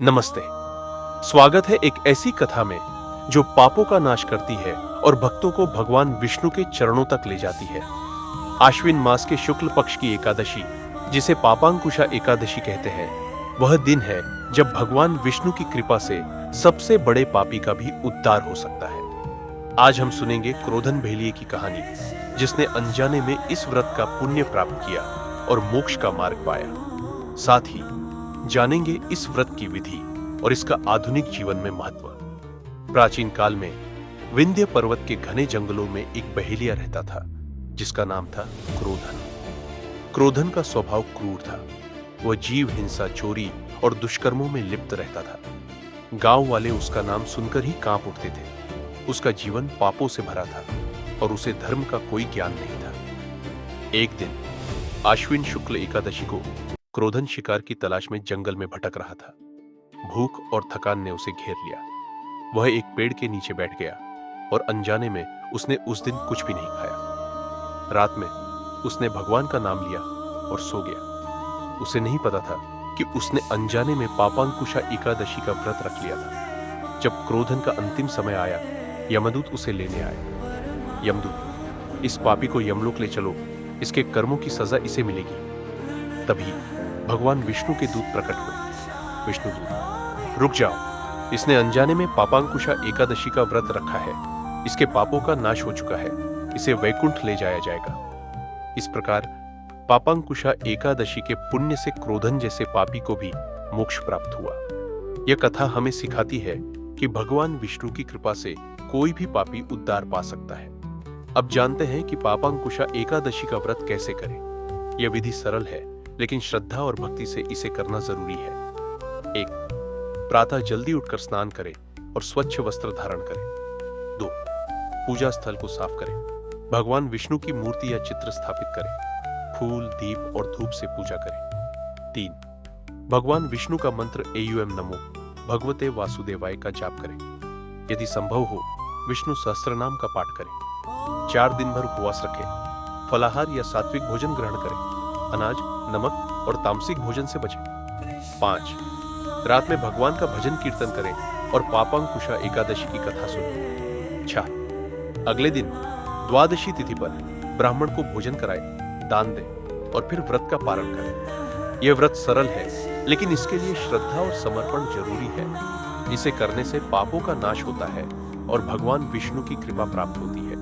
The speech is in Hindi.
नमस्ते। स्वागत है एक ऐसी कथा में जो पापों का नाश करती है और भक्तों को भगवान विष्णु के चरणों तक ले जाती है। आश्विन मास के शुक्ल पक्ष की एकादशी, जिसे पापांकुशा एकादशी कहते हैं, वह दिन है जब भगवान विष्णु की कृपा से सबसे बड़े पापी का भी उद्धार हो सकता है। आज हम सुनेंगे क्रोधन भेलिये की कहानी, जिसने अनजाने में इस व्रत का पुण्य प्राप्त किया और मोक्ष का मार्ग पाया। साथ ही जानेंगे इस व्रत की विधि और इसका आधुनिक जीवन में महत्व। प्राचीन काल में विंध्य पर्वत के घने जंगलों में एक बहेलिया रहता था, जिसका नाम था क्रोधन। क्रोधन का स्वभाव क्रूर था। वह जीव हिंसा, चोरी और दुष्कर्मों में लिप्त रहता था। गांव वाले उसका नाम सुनकर ही कांप उठते थे। उसका जीवन पापों से भरा था और उसे धर्म का कोई ज्ञान नहीं था। एक दिन आश्विन शुक्ल एकादशी को क्रोधन शिकार की तलाश में जंगल में भटक रहा था। भूख और थकान ने उसे घेर लिया। वह एक पेड़ के नीचे बैठ गया और अनजाने में उसने उस दिन कुछ भी नहीं खाया। रात में उसने भगवान का नाम लिया और सो गया। उसे नहीं पता था कि उसने अनजाने में पापांकुशा एकादशी का व्रत रख लिया था। जब क्रोधन का अंतिम समय आया, यमदूत उसे लेने आए। यमदूत, इस पापी को यमलोक ले चलो, इसके कर्मों की सजा इसे मिलेगी। तभी भगवान विष्णु के दूत प्रकट हुए। विष्णुदूत, रुक जाओ, इसने अनजाने में पापांकुशा एकादशी का व्रत रखा है। इसके पापों का नाश हो चुका है। इसे वैकुंठ ले जाया जाएगा। इस प्रकार पापांकुशा एकादशी के पुण्य से क्रोधन जैसे पापी को भी मोक्ष प्राप्त हुआ। यह कथा हमें सिखाती है कि भगवान विष्णु की कृपा से कोई भी पापी उद्धार पा सकता है। अब जानते हैं कि पापांकुशा एकादशी का व्रत कैसे करें। यह विधि सरल है, लेकिन श्रद्धा और भक्ति से इसे करना जरूरी है। 1. प्रातः जल्दी उठकर स्नान करें और स्वच्छ वस्त्र धारण करें। 2. पूजा स्थल को साफ करें। भगवान विष्णु की मूर्ति या चित्र स्थापित करें। फूल, दीप और धूप से पूजा करें। 3. भगवान विष्णु का मंत्र एयुएम नमो भगवते वासुदेवाय का जाप करें। यदि संभव हो, विष्णु सहस्त्रनाम का पाठ करें। 4 दिन भर उपवास रखें। फलाहार या सात्विक भोजन ग्रहण करें। अनाज, नमक और तामसिक भोजन से बचें। 5. रात में भगवान का भजन कीर्तन करें और पापांकुशा एकादशी की कथा सुनें। 6. अगले दिन द्वादशी तिथि पर ब्राह्मण को भोजन कराएं, दान दें और फिर व्रत का पालन करें। यह व्रत सरल है, लेकिन इसके लिए श्रद्धा और समर्पण जरूरी है। इसे करने से पापों का नाश होता है और भगवान विष्णु की कृपा प्राप्त होती है।